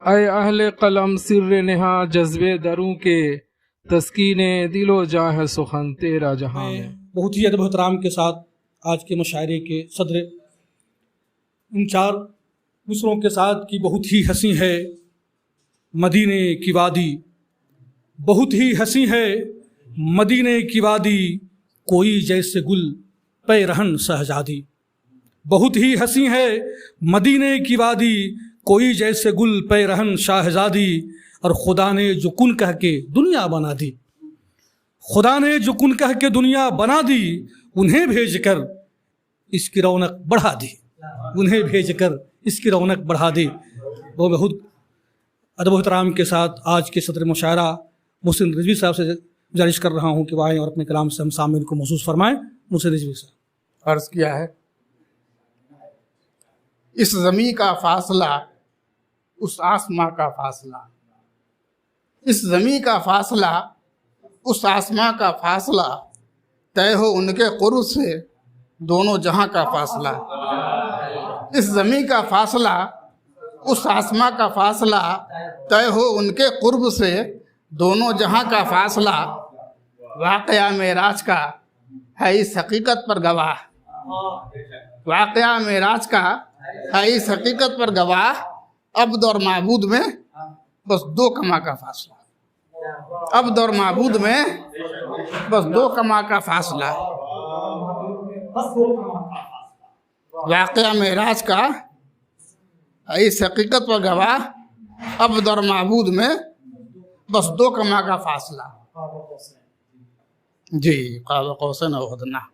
ऐ अहले कलम सिर्र नेहा जज्बे दरूं के तस्कीने दिलो जाह सुखन तेरा जहां में। बहुत ही अदब एहतराम के साथ आज के मुशायरे के सदर इन चार मिसरों के साथ की बहुत ही हंसी है मदीने की वादी, बहुत ही हंसी है मदीने की वादी, कोई जैसे गुल पे रहन शहजादी। बहुत ही हंसी है मदीने की वादी, कोई जैसे गुल पे रहन शाहजादी। और खुदा ने जो कुन कह के दुनिया बना दी, खुदा ने जो कुन कह के दुनिया बना दी, उन्हें भेजकर इसकी रौनक बढ़ा दी, उन्हें भेजकर इसकी रौनक बढ़ा दी। वो बहुत अदब एहतराम के साथ आज के सदर मुशायरा मोहसिन रिजवी साहब से गुजारिश कर रहा हूँ कि वह आएँ और अपने कलाम से हम सामने को महसूस फरमाएँ। मोहसिन रिजवी साहब। अर्ज किया है, इस ज़मी का फासला उस आसमां का फासला, इस ज़मी का फासला उस आसमां का फासला, तय हो उनके कुर्ब से दोनों जहां का फासला। इस ज़मी का फासला उस आसमां का फासला, तय हो उनके कुर्ब से दोनों जहां का फासला। वाक़या मेराज का है इस हकीकत पर गवाह, वाक़या मेराज का है इस हकीकत पर गवाह। अब्द और माबूद में बस 2 कमा का फासला, अब्द और माबूद में बस 2 कमा का फासला। वाक़या मेराज का है इस हकीकत पर गवाह, अब्द और माबूद में बस 2 कमा का फासला। जी क़ाब क़ौसैन औ अदना।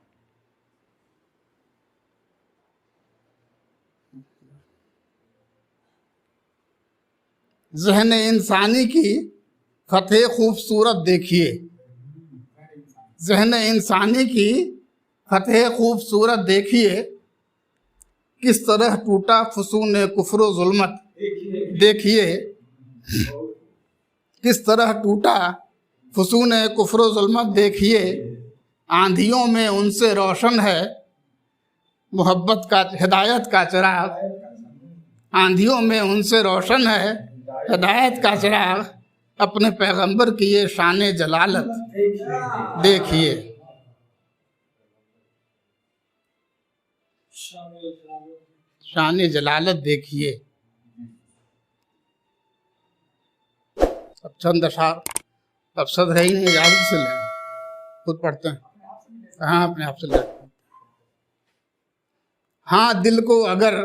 ज़हन इंसानी की फतेह खूबसूरत देखिए, ज़हन इंसानी की फतेह खूबसूरत देखिए, किस तरह टूटा फुसून कुफ्र व ज़ुल्मत देखिए, किस तरह टूटा फुसून कुफ्र व ज़ुल्मत देखिए। आंधियों में उनसे रोशन है मोहब्बत का हिदायत का चिराग, आंधियों में उनसे रोशन है हिदायत का चिराग। अपने पैगंबर की ये शान जलालत देखिए, शान जलालत देखिए। अब चंद अशार अब सद है ही नहीं, याद से ले खुद पढ़ते हैं। हाँ अपने आप से ले। हाँ दिल को अगर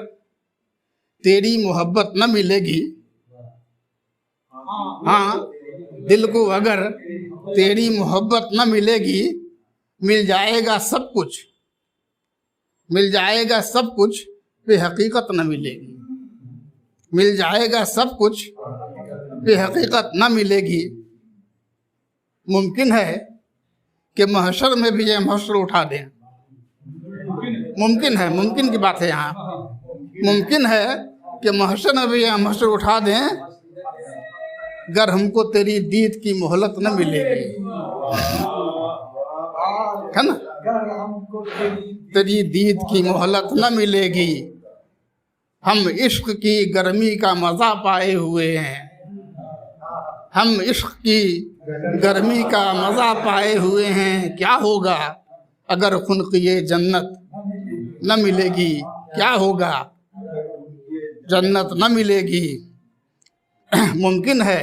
तेरी मोहब्बत न मिलेगी, हाँ दिल को अगर तेरी मोहब्बत न मिलेगी, मिल जाएगा सब कुछ, मिल जाएगा सब कुछ, बेहकीकत न मिलेगी, मिल जाएगा सब कुछ, बेहकीकत न मिलेगी। मुमकिन है कि महशर में भी ये महशर उठा दें, मुमकिन है, मुमकिन की बात है यहाँ, मुमकिन है कि महशर में भी ये महशर उठा दें, अगर हमको तेरी दीद की मोहलत न मिलेगी, है ना, तेरी दीद की मोहलत न मिलेगी। हम इश्क की गर्मी का मज़ा पाए हुए हैं, हम इश्क की गर्मी का मज़ा पाए हुए हैं। क्या होगा अगर खुनक़िए जन्नत न मिलेगी, क्या होगा जन्नत न मिलेगी। मुमकिन है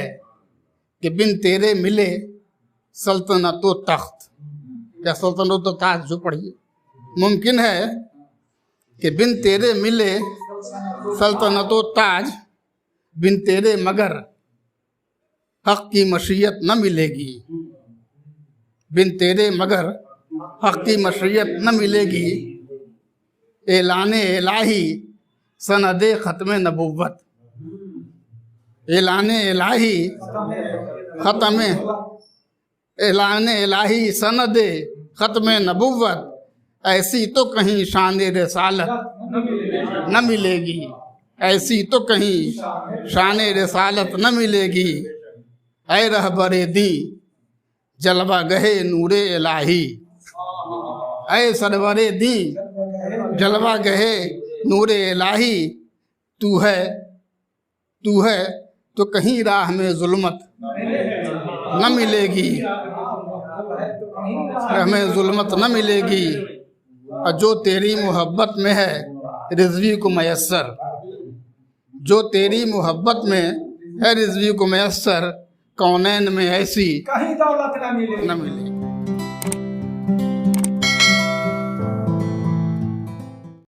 कि बिन तेरे मिले सल्तनत व तख्त, या सल्तनत व ताज जो पढ़िए। मुमकिन है कि बिन तेरे मिले सल्तनत व ताज, बिन तेरे मगर हक़ की मशीयत न मिलेगी, बिन तेरे मगर हक़ की मशीयत न मिलेगी। ऐलाने इलाही सनदे ख़त्म नबुव्वत, ऐलाने इलाही ख़त्म, ऐलाने इलाही सनदे ख़त्म नबुव्वत, ऐसी तो कहीं शान रिसालत न मिलेगी, ऐसी तो कहीं शान रिसालत न मिलेगी। ऐ रहबरे दी जलवा गहे नूरे इलाही, ऐ सरवरे दी जलवा गहे नूरे इलाही। तू है तो कहीं राह में जुल्मत न मिलेगी, हमें जुल्मत न मिलेगी। और जो तेरी मोहब्बत में है रिज़वी को मयस्सर, जो तेरी मोहब्बत में है रिज़वी को मयस्सर, कौनैन में ऐसी कहीं दौलत न मिले। न मिलेगी।